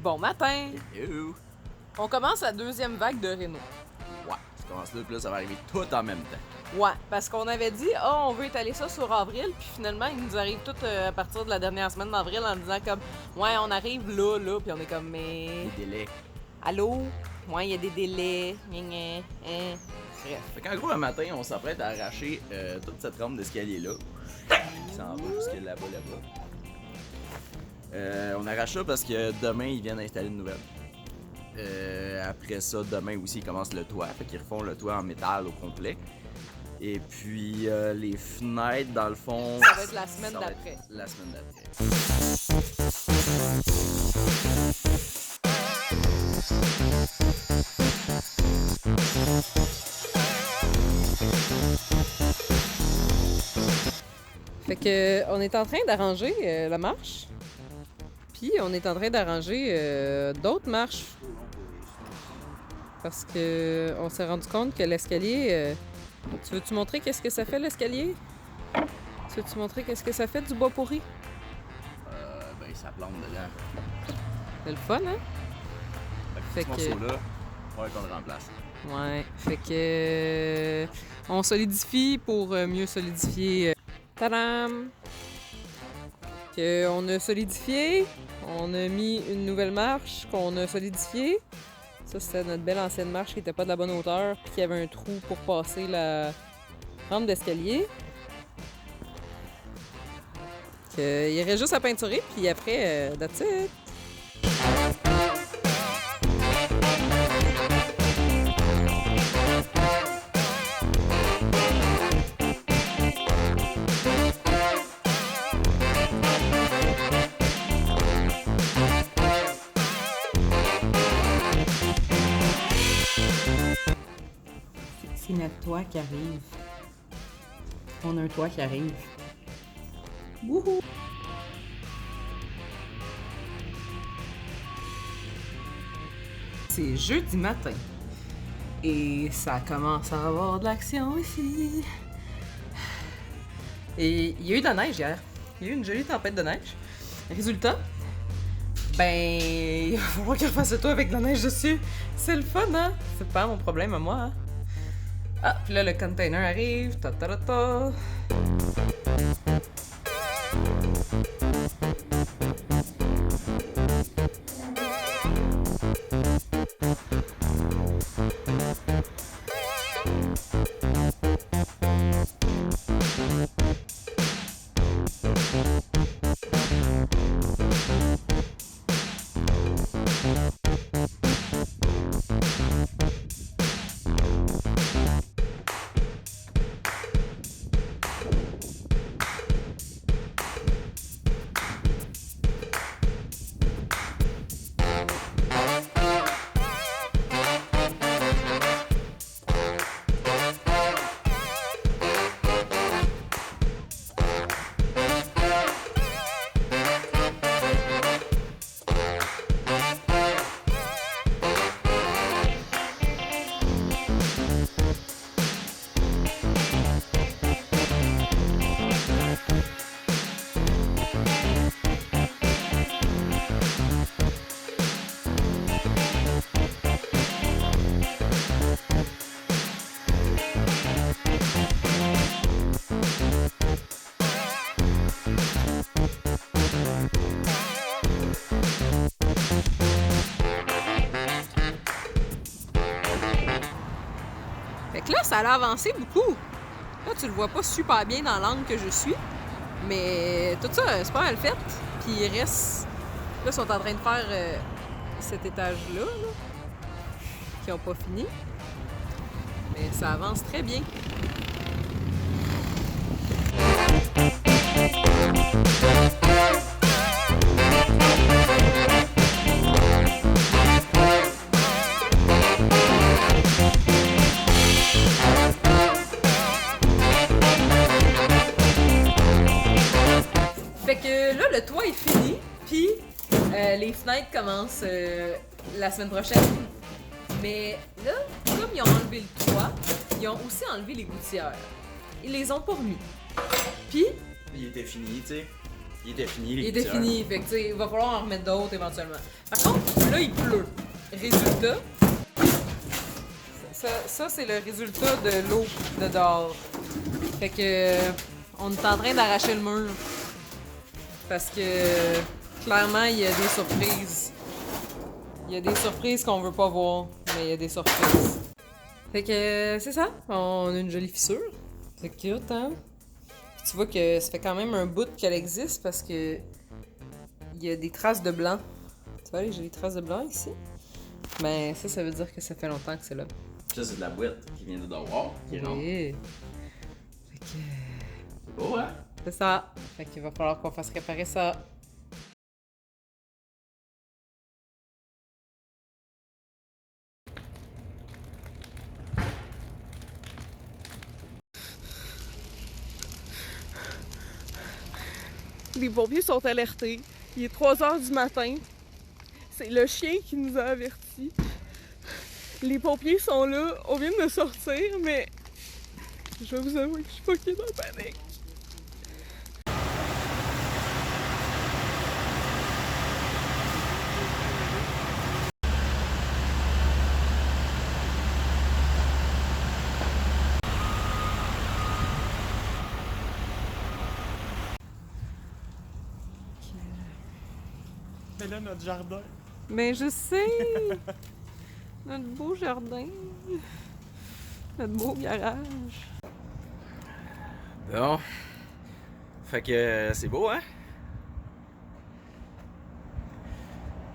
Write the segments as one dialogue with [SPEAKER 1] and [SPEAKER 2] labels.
[SPEAKER 1] Bon matin!
[SPEAKER 2] Yo!
[SPEAKER 1] On commence la deuxième vague de réno.
[SPEAKER 2] Ouais, ça commence là, puis là, ça va arriver tout en même temps.
[SPEAKER 1] Ouais, parce qu'on avait dit, on veut étaler ça sur avril, puis finalement, il nous arrive tout à partir de la dernière semaine d'avril en disant comme, ouais, on arrive là, puis on est comme, mais.
[SPEAKER 2] Les délais.
[SPEAKER 1] Allô? Ouais, il y a des délais. Gna, hein. Bref.
[SPEAKER 2] Fait qu'en gros, un matin, on s'apprête à arracher toute cette rampe d'escalier-là, qui s'en va jusque là-bas. On arrache ça parce que demain, ils viennent installer une nouvelle. Après ça, demain aussi, ils commencent le toit. Fait qu'ils refont le toit en métal au complet. Et puis, les fenêtres, dans le fond...
[SPEAKER 1] Ça va être la semaine d'après.
[SPEAKER 2] La semaine d'après.
[SPEAKER 1] Fait que, on est en train d'arranger la marche. Puis, on est en train d'arranger d'autres marches. Parce que on s'est rendu compte que l'escalier... Tu veux-tu montrer qu'est-ce que ça fait, l'escalier? Tu veux-tu montrer qu'est-ce que ça fait, du bois pourri?
[SPEAKER 2] Ben, ça plante dedans.
[SPEAKER 1] C'est le fun, hein?
[SPEAKER 2] Fait que ce morceau-là, on va qu'on le remplace.
[SPEAKER 1] Ouais. Fait que... on solidifie pour mieux solidifier. Tadam! Que on a solidifié. On a mis une nouvelle marche qu'on a solidifiée. Ça, c'était notre belle ancienne marche qui était pas de la bonne hauteur puis qui avait un trou pour passer la rampe d'escalier. Il y aurait juste à peinturer, puis après, that's it!
[SPEAKER 3] C'est notre toit qui arrive. On a un toit qui arrive. Wouhou!
[SPEAKER 1] C'est jeudi matin. Et ça commence à avoir de l'action ici. Et il y a eu de la neige hier. Il y a eu une jolie tempête de neige. Résultat, ben, il va falloir qu'il refasse le toit avec de la neige dessus. C'est le fun, hein? C'est pas mon problème à moi, hein? Ah, puis là, le container arrive. Ta-ta-ta-ta. Fait que là, ça a avancé beaucoup. Là, tu le vois pas super bien dans l'angle que je suis. Mais tout ça, c'est pas mal fait. Puis il reste... Là, ils sont en train de faire cet étage-là, là, qui ont pas fini. Mais ça avance très bien. Fait que là, le toit est fini, puis les fenêtres commencent la semaine prochaine. Mais là, comme ils ont enlevé le toit, ils ont aussi enlevé les gouttières. Ils les ont pas remis. Puis,
[SPEAKER 2] Il était fini, tu sais. Il était fini.
[SPEAKER 1] Il était fini, fait que tu sais, il va falloir en remettre d'autres éventuellement. Par contre, là, il pleut. Résultat, ça c'est le résultat de l'eau de dehors. Fait que on est en train d'arracher le mur. Parce que clairement, il y a des surprises. Il y a des surprises qu'on veut pas voir, mais il y a des surprises. Fait que c'est ça, on a une jolie fissure. C'est cute, hein? Puis tu vois que ça fait quand même un bout qu'elle existe parce que il y a des traces de blanc. Tu vois, j'ai des traces de blanc ici. Ben ça veut dire que ça fait longtemps que c'est là.
[SPEAKER 2] Ça, c'est de la boîte qui vient de dehors, qui est ronde.
[SPEAKER 1] Oui. Fait que...
[SPEAKER 2] C'est beau, hein?
[SPEAKER 1] C'est ça. Fait qu'il va falloir qu'on fasse réparer ça.
[SPEAKER 4] Les pompiers sont alertés. Il est 3 heures du matin. C'est le chien qui nous a avertis. Les pompiers sont là. On vient de sortir, mais je vais vous avouer que je suis fucking dans la panique.
[SPEAKER 5] Mais là, notre jardin.
[SPEAKER 1] Ben je sais! Notre beau jardin. Notre beau garage.
[SPEAKER 2] Bon. Fait que c'est beau, hein?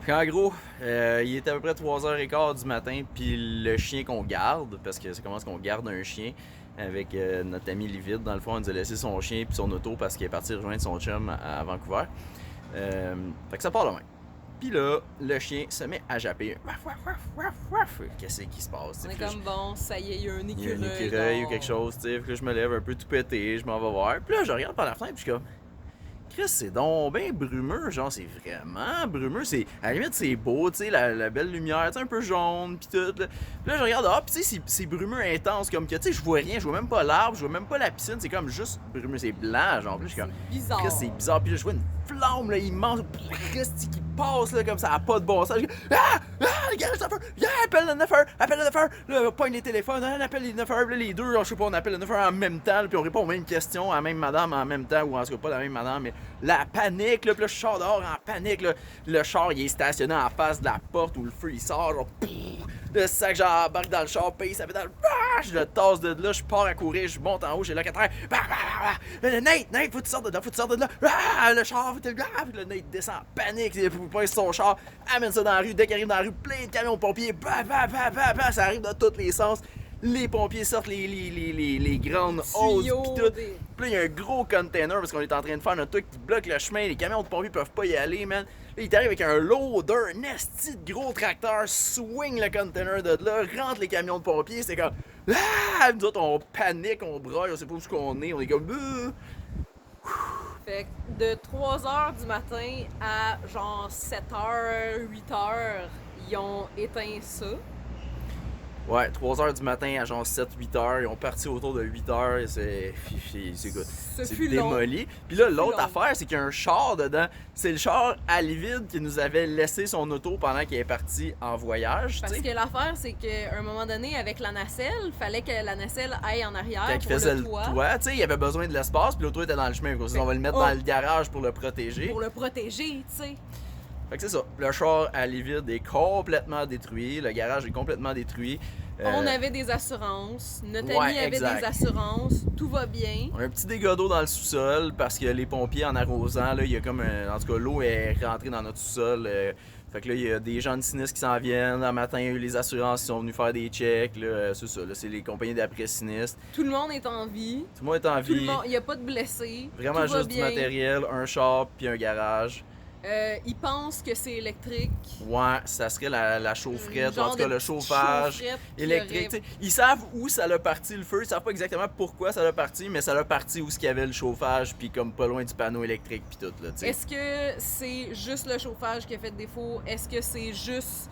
[SPEAKER 2] Puis en gros, il est à peu près 3h15 du matin, puis le chien qu'on garde, parce que c'est comment est-ce qu'on garde un chien avec notre ami Livide, dans le fond, on nous a laissé son chien puis son auto parce qu'il est parti rejoindre son chum à Vancouver. Fait que ça part de même. Puis là, le chien se met à japper. Waf, waf, waf, waf, waf. Qu'est-ce qui se passe?
[SPEAKER 1] On est
[SPEAKER 2] Puis là,
[SPEAKER 1] comme bon, ça y est, il y a un
[SPEAKER 2] il y a
[SPEAKER 1] écureuil.
[SPEAKER 2] un écureuil ou
[SPEAKER 1] dehors.
[SPEAKER 2] quelque chose, tu sais. Puis là, je me lève un peu tout pété, je m'en vais voir. Puis là, je regarde par la fenêtre, puis je suis comme, Chris, c'est donc bien brumeux, genre, c'est vraiment brumeux. C'est, à la limite, c'est beau, tu sais, la belle lumière, tu sais, un peu jaune, puis tout. Là. Puis là, je regarde, puis tu sais, c'est brumeux intense, comme que, tu sais, je vois rien, je vois même pas l'arbre, je vois même pas la piscine, c'est comme juste brumeux, c'est blanc, genre. Puis là, je suis comme,
[SPEAKER 1] C'est bizarre.
[SPEAKER 2] Chris, c'est bizarre. Puis là, je vois une flamme, là, immense, Chris, qui passe, là, comme ça, a pas de bon sens. Je dis, le garage de feu, appelle le 911, appelle le 911. Là, pogne les téléphones, on appelle les 911, là, les deux, je sais pas, on appelle le 911 en même temps, là, puis on répond aux mêmes questions à la même madame en même temps, ou en tout cas, pas la même madame, mais la panique, là, puis là, je sors dehors en panique, là. Le char, il est stationné en face de la porte où le feu, il sort, genre, le sac, j'embarque dans le char, paye, ça fait dans le... Je le tasse de là, je pars à courir, je monte en haut, j'ai le locataire. Nate, faut que tu sortes de là. Le char, puis le Nate descend en panique, il faut pas son char, amène ça dans la rue, dès qu'il arrive dans la rue, plein de camions de pompiers, ça arrive dans tous les sens. Les pompiers sortent les grandes hoses
[SPEAKER 1] Tuyaux,
[SPEAKER 2] pis tout.
[SPEAKER 1] des-
[SPEAKER 2] Puis là, il y a un gros container parce qu'on est en train de faire notre truc qui bloque le chemin. Les camions de pompiers peuvent pas y aller, man. Là, il t'arrive avec un loader, un esti de gros tracteur, swing le container de là, rentre les camions de pompiers. C'est comme. Ah! Nous autres, on panique, on braille, on sait pas où qu'on est. On est comme.
[SPEAKER 1] Fait que de 3h du matin à genre 7h, 8h, ils ont éteint ça.
[SPEAKER 2] Ouais, 3h du matin à genre 7-8h. Ils ont parti autour de 8h et c'est good.
[SPEAKER 1] Ce
[SPEAKER 2] C'est
[SPEAKER 1] fut long.
[SPEAKER 2] démoli. Puis là, l'autre
[SPEAKER 1] long.
[SPEAKER 2] affaire, c'est qu'il y a un char dedans. C'est le char à Livide qui nous avait laissé son auto pendant qu'il est parti en voyage.
[SPEAKER 1] Parce
[SPEAKER 2] tu sais.
[SPEAKER 1] que l'affaire, c'est qu'à un moment donné, avec la nacelle, fallait que la nacelle aille en arrière
[SPEAKER 2] Quand il
[SPEAKER 1] pour
[SPEAKER 2] faisait
[SPEAKER 1] le
[SPEAKER 2] le
[SPEAKER 1] toit,
[SPEAKER 2] toit, tu sais, il avait besoin de l'espace, puis l'auto était dans le chemin. On va le mettre
[SPEAKER 1] Oh.
[SPEAKER 2] dans le garage pour le protéger.
[SPEAKER 1] pour le protéger, tu sais.
[SPEAKER 2] Fait que c'est ça. Le char à Livide est complètement détruit. Le garage est complètement détruit.
[SPEAKER 1] On avait des assurances, notre
[SPEAKER 2] ouais,
[SPEAKER 1] ami avait
[SPEAKER 2] exact.
[SPEAKER 1] des assurances, tout va bien.
[SPEAKER 2] On a un petit dégât d'eau dans le sous-sol parce que les pompiers, en arrosant, là, il y a comme en tout cas, l'eau est rentrée dans notre sous-sol. Fait que là, il y a des gens de sinistre qui s'en viennent. Le matin, il y a eu les assurances qui sont venus faire des checks. Là, c'est ça, là, c'est les compagnies d'après-sinistre.
[SPEAKER 1] Tout le monde est en vie.
[SPEAKER 2] Tout le monde est en
[SPEAKER 1] Tout le
[SPEAKER 2] vie.
[SPEAKER 1] monde, il n'y a pas de blessés.
[SPEAKER 2] Vraiment
[SPEAKER 1] tout va
[SPEAKER 2] juste du
[SPEAKER 1] bien.
[SPEAKER 2] matériel, un char puis un garage.
[SPEAKER 1] Ils pensent que c'est électrique.
[SPEAKER 2] Ouais, ça serait la chaufferette,
[SPEAKER 1] Genre
[SPEAKER 2] en tout cas
[SPEAKER 1] de
[SPEAKER 2] le
[SPEAKER 1] petite
[SPEAKER 2] chauffage
[SPEAKER 1] chaufferette qui
[SPEAKER 2] électrique.
[SPEAKER 1] aurait-
[SPEAKER 2] Tu sais, ils savent où ça l'a parti le feu, ils savent pas exactement pourquoi ça l'a parti, mais ça l'a parti où il y avait le chauffage, puis comme pas loin du panneau électrique, puis tout. Là, tu sais.
[SPEAKER 1] Est-ce que c'est juste le chauffage qui a fait défaut? Est-ce que c'est juste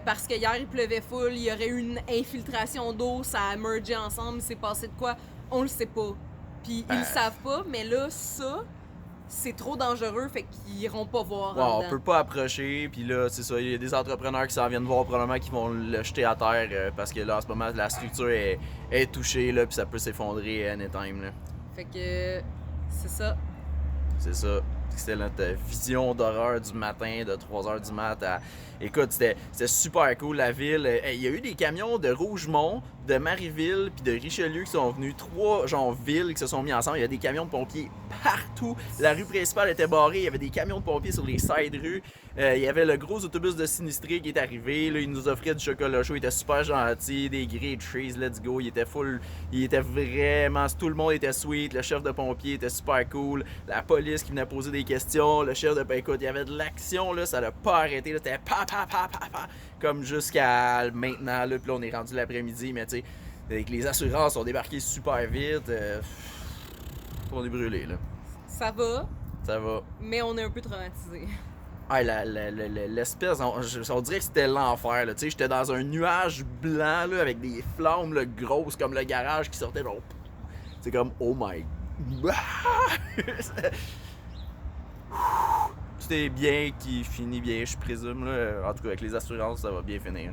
[SPEAKER 1] parce que hier il pleuvait full, il y aurait eu une infiltration d'eau, ça a mergé ensemble, il s'est passé de quoi? On le sait pas. Puis ils le savent pas, mais là, ça, c'est trop dangereux, fait qu'ils iront pas voir
[SPEAKER 2] Ouais,
[SPEAKER 1] en
[SPEAKER 2] on
[SPEAKER 1] dedans.
[SPEAKER 2] peut pas approcher, puis là, c'est ça, il y a des entrepreneurs qui s'en viennent voir probablement qui vont le jeter à terre parce que là, en ce moment, la structure est touchée, là, puis ça peut s'effondrer anytime, là.
[SPEAKER 1] Fait que c'est ça.
[SPEAKER 2] C'est ça. C'était notre vision d'horreur du matin, de 3h du mat. Écoute, c'était super cool, la ville. Il y a eu des camions de Rougemont, de Marieville, puis de Richelieu qui sont venus. 3 genre villes qui se sont mis ensemble. Il y a des camions de pompiers partout. La rue principale était barrée. Il y avait des camions de pompiers sur les side rues. Il y avait le gros autobus de sinistrés qui est arrivé. Là, il nous offrait du chocolat chaud. Il était super gentil. Des great trees, let's go. Il était full. Il était vraiment. Tout le monde était sweet. Le chef de pompiers était super cool. La police qui venait poser des questions. Le chef de écoute, il y avait de l'action, là. Ça n'a pas arrêté. C'était pa. Comme jusqu'à maintenant. Là, puis là, on est rendu l'après-midi. Mais tu sais, avec les assurances, on débarqué super vite. On est brûlé, là.
[SPEAKER 1] Ça va,
[SPEAKER 2] Ça va.
[SPEAKER 1] mais on est un peu traumatisé.
[SPEAKER 2] Ah, l'espèce, on dirait que c'était l'enfer, là. Tu sais, j'étais dans un nuage blanc, là, avec des flammes, là, grosses, comme le garage qui sortait, genre. C'est comme, oh my. Tout est bien qui finit bien, je présume, là. En tout cas, avec les assurances, ça va bien finir.